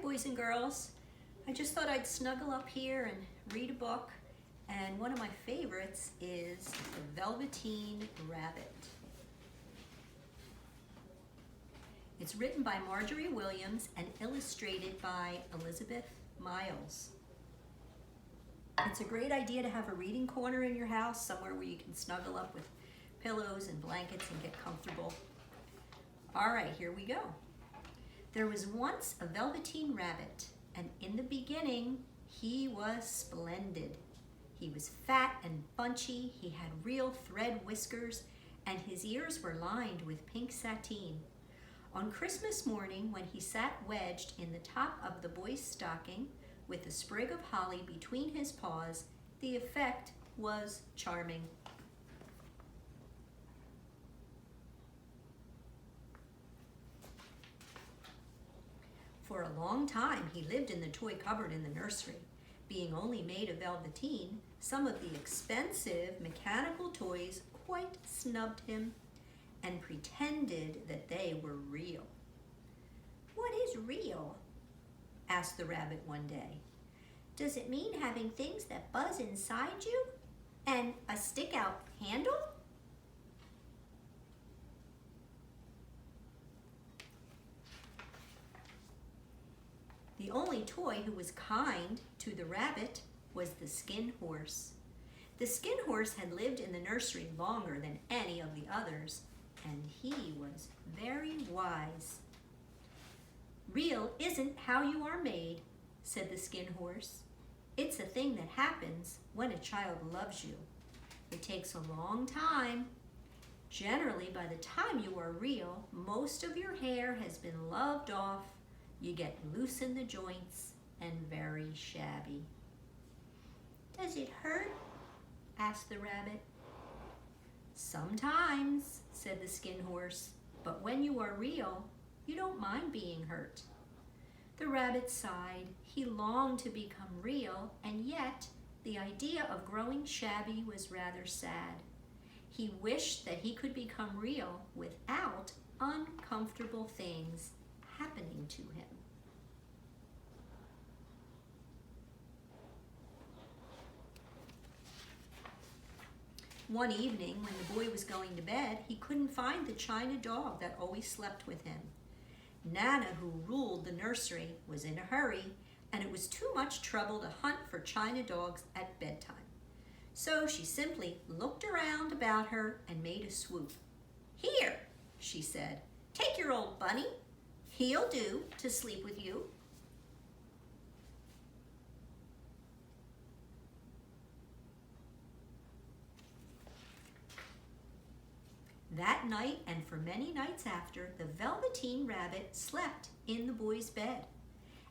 boys and girls. I just thought I'd snuggle up here and read a book, and one of my favorites is The Velveteen Rabbit. It's written by Marjorie Williams and illustrated by Elizabeth Miles. It's a great idea to have a reading corner in your house, somewhere where you can snuggle up with pillows and blankets and get comfortable. All right, here we go. There was once a Velveteen Rabbit, and in the beginning, he was splendid. He was fat and bunchy, he had real thread whiskers, and his ears were lined with pink sateen. On Christmas morning, when he sat wedged in the top of the boy's stocking with a sprig of holly between his paws, the effect was charming. For a long time, he lived in the toy cupboard in the nursery. Being only made of velveteen, some of the expensive mechanical toys quite snubbed him and pretended that they were real. "What is real?" asked the rabbit one day. "Does it mean having things that buzz inside you and a stick-out handle?" The only toy who was kind to the rabbit was the skin horse. The skin horse had lived in the nursery longer than any of the others, and he was very wise. "Real isn't how you are made," said the skin horse. "It's a thing that happens when a child loves you. It takes a long time. Generally, by the time you are real, most of your hair has been loved off. You get loose in the joints and very shabby." "Does it hurt?" asked the rabbit. "Sometimes," said the skin horse, "but when you are real, you don't mind being hurt." The rabbit sighed. He longed to become real, and yet the idea of growing shabby was rather sad. He wished that he could become real without uncomfortable things happening to him. One evening, when the boy was going to bed, he couldn't find the china dog that always slept with him. Nana, who ruled the nursery, was in a hurry, and it was too much trouble to hunt for china dogs at bedtime. So she simply looked around about her and made a swoop. "Here," she said, "take your old bunny. He'll do to sleep with you." That night, and for many nights after, the Velveteen Rabbit slept in the boy's bed.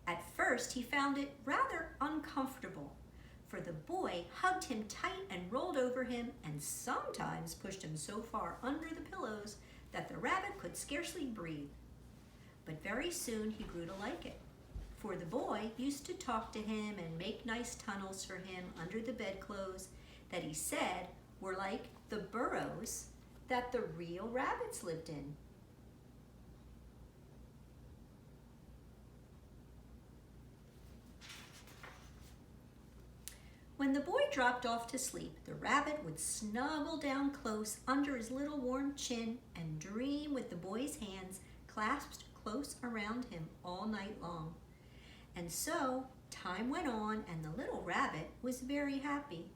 At first, he found it rather uncomfortable, for the boy hugged him tight and rolled over him, and sometimes pushed him so far under the pillows that the rabbit could scarcely breathe. But very soon he grew to like it, for the boy used to talk to him and make nice tunnels for him under the bedclothes that he said were like the burrows that the real rabbits lived in. When the boy dropped off to sleep, the rabbit would snuggle down close under his little warm chin and dream with the boy's hands clasped close around him all night long. And so time went on, and the little rabbit was very happy.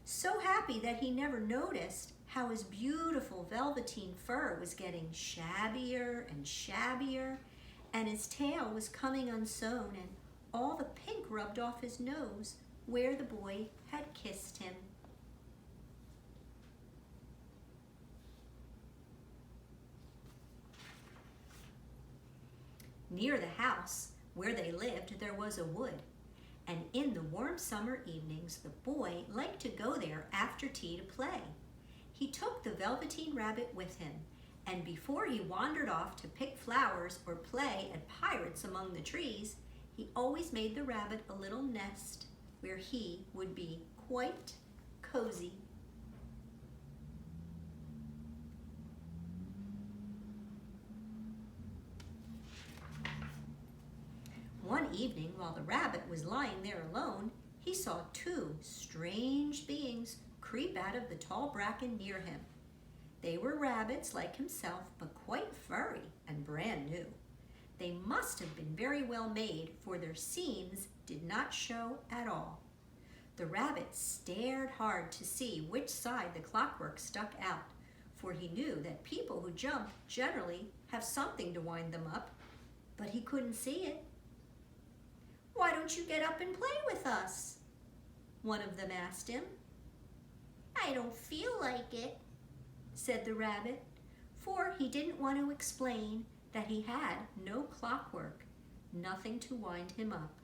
So happy that he never noticed how his beautiful velveteen fur was getting shabbier and shabbier, and his tail was coming unsewn, and all the pink rubbed off his nose where the boy had kissed him. Near the house where they lived, there was a wood, and in the warm summer evenings, the boy liked to go there after tea to play. He took the Velveteen Rabbit with him, and before he wandered off to pick flowers or play at pirates among the trees, he always made the rabbit a little nest where he would be quite cozy. One evening, while the rabbit was lying there alone, he saw two strange beings creep out of the tall bracken near him. They were rabbits like himself, but quite furry and brand new. They must have been very well made, for their seams did not show at all. The rabbit stared hard to see which side the clockwork stuck out, for he knew that people who jump generally have something to wind them up, but he couldn't see it. "Why don't you get up and play with us?" one of them asked him. "I don't feel like it," said the rabbit, for he didn't want to explain that he had no clockwork, nothing to wind him up.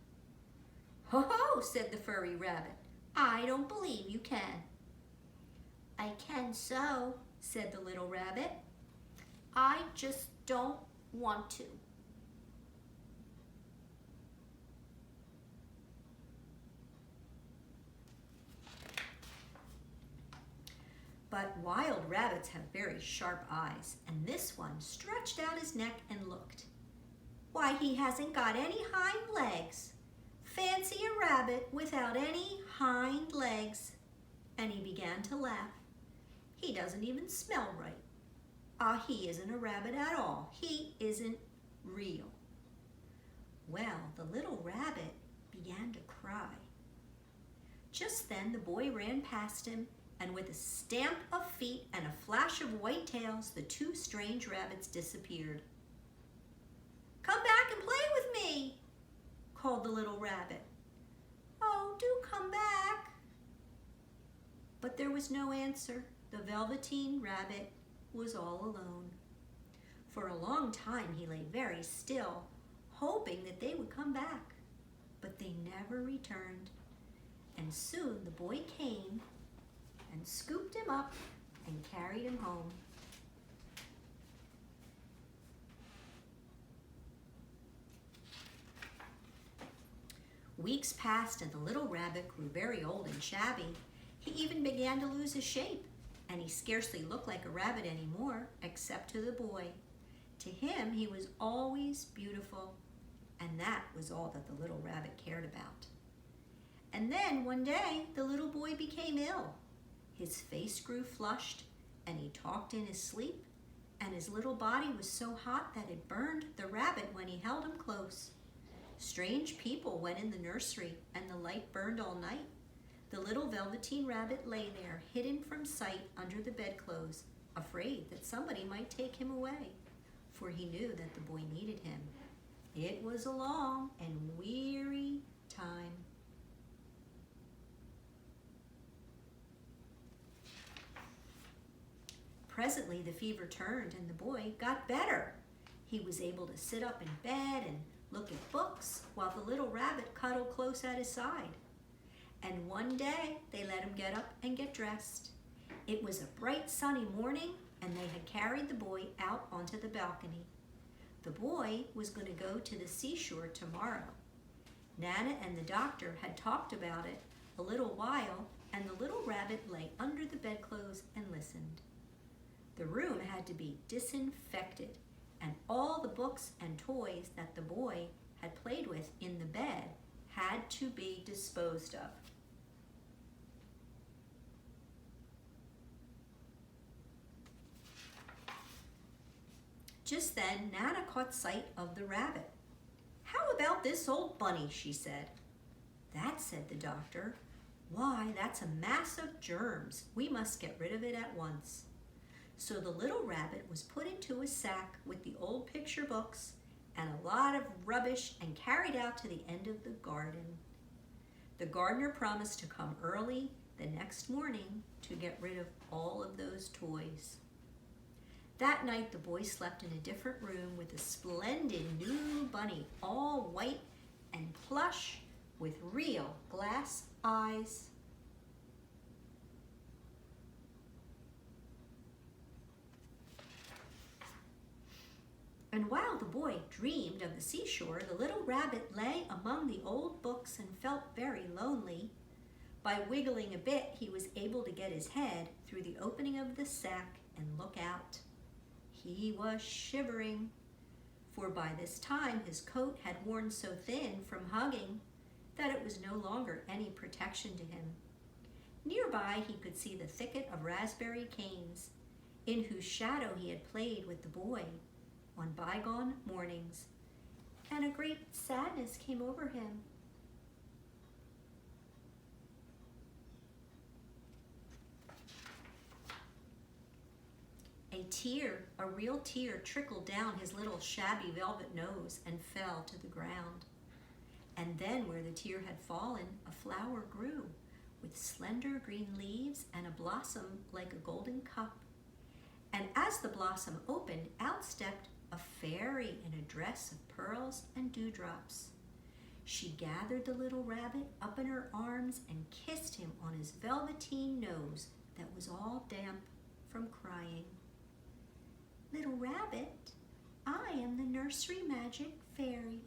"Ho ho," said the furry rabbit, "I don't believe you can." "I can so," said the little rabbit. "I just don't want to." But wild rabbits have very sharp eyes, and this one stretched out his neck and looked. "Why, he hasn't got any hind legs. Fancy a rabbit without any hind legs." And he began to laugh. "He doesn't even smell right. He isn't a rabbit at all. He isn't real." Well, the little rabbit began to cry. Just then the boy ran past him, and with a stamp of feet and a flash of white tails, the two strange rabbits disappeared. "Come back and play with me," called the little rabbit. "Oh, do come back." But there was no answer. The Velveteen Rabbit was all alone. For a long time he lay very still, hoping that they would come back, but they never returned. And soon the boy came and scooped him up and carried him home. Weeks passed and the little rabbit grew very old and shabby. He even began to lose his shape, and he scarcely looked like a rabbit anymore, except to the boy. To him, he was always beautiful, and that was all that the little rabbit cared about. And then one day, the little boy became ill. His face grew flushed, and he talked in his sleep, and his little body was so hot that it burned the rabbit when he held him close. Strange people went in the nursery, and the light burned all night. The little Velveteen Rabbit lay there, hidden from sight under the bedclothes, afraid that somebody might take him away, for he knew that the boy needed him. It was a long and weary time. Presently the fever turned and the boy got better. He was able to sit up in bed and look at books while the little rabbit cuddled close at his side. And one day they let him get up and get dressed. It was a bright sunny morning and they had carried the boy out onto the balcony. The boy was going to go to the seashore tomorrow. Nana and the doctor had talked about it a little while, and the little rabbit lay under the bedclothes and listened. The room had to be disinfected, and all the books and toys that the boy had played with in the bed had to be disposed of. Just then, Nana caught sight of the rabbit. "How about this old bunny?" she said. "That," said the doctor. "Why, that's a mass of germs. We must get rid of it at once." So the little rabbit was put into a sack with the old picture books and a lot of rubbish and carried out to the end of the garden. The gardener promised to come early the next morning to get rid of all of those toys. That night the boy slept in a different room with a splendid new bunny, all white and plush with real glass eyes. And while the boy dreamed of the seashore, the little rabbit lay among the old books and felt very lonely. By wiggling a bit, he was able to get his head through the opening of the sack and look out. He was shivering, for by this time his coat had worn so thin from hugging that it was no longer any protection to him. Nearby he could see the thicket of raspberry canes, in whose shadow he had played with the boy on bygone mornings, and a great sadness came over him. A real tear trickled down his little shabby velvet nose and fell to the ground. And then where the tear had fallen, a flower grew, with slender green leaves and a blossom like a golden cup. And as the blossom opened, out stepped a fairy in a dress of pearls and dewdrops. She gathered the little rabbit up in her arms and kissed him on his velveteen nose that was all damp from crying. "Little rabbit, I am the nursery magic fairy,"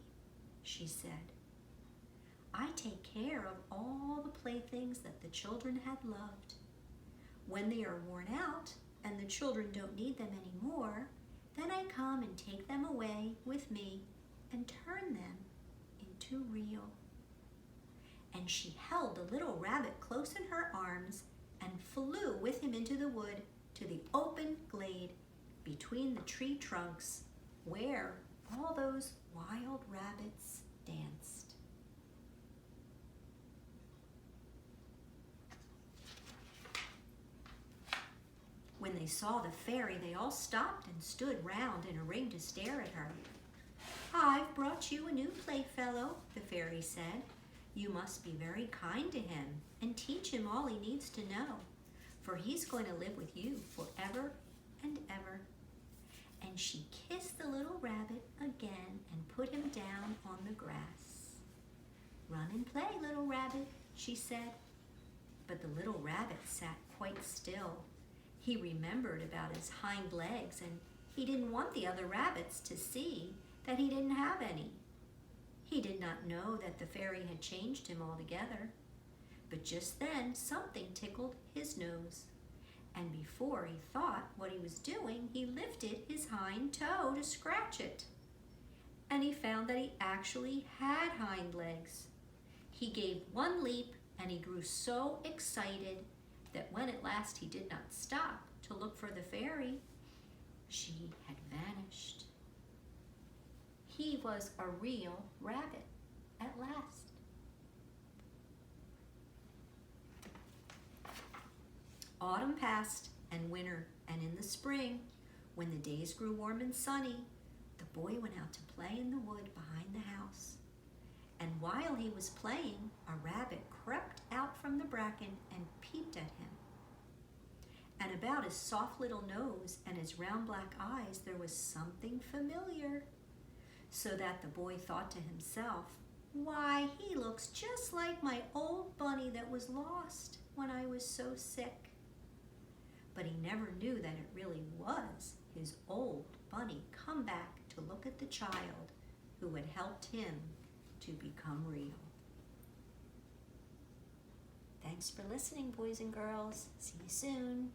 she said. "I take care of all the playthings that the children have loved. When they are worn out and the children don't need them anymore, then I come and take them away with me and turn them into real." And she held the little rabbit close in her arms and flew with him into the wood to the open glade between the tree trunks where all those wild rabbits danced. When they saw the fairy, they all stopped and stood round in a ring to stare at her. "I've brought you a new playfellow," the fairy said. "You must be very kind to him and teach him all he needs to know, for he's going to live with you forever and ever." And she kissed the little rabbit again and put him down on the grass. "Run and play, little rabbit," she said. But the little rabbit sat quite still. He remembered about his hind legs, and he didn't want the other rabbits to see that he didn't have any. He did not know that the fairy had changed him altogether. But just then something tickled his nose, and before he thought what he was doing, he lifted his hind toe to scratch it. And he found that he actually had hind legs. He gave one leap, and he grew so excited that when at last he did not stop to look for the fairy, she had vanished. He was a real rabbit at last. Autumn passed and winter, and in the spring, when the days grew warm and sunny, the boy went out to play in the wood behind the house. And while he was playing, a rabbit crept out from the bracken and peeped at him. And about his soft little nose and his round black eyes there was something familiar, so that the boy thought to himself, "Why, he looks just like my old bunny that was lost when I was so sick." But he never knew that it really was his old bunny come back to look at the child who had helped him to become real. Thanks for listening, boys and girls. See you soon.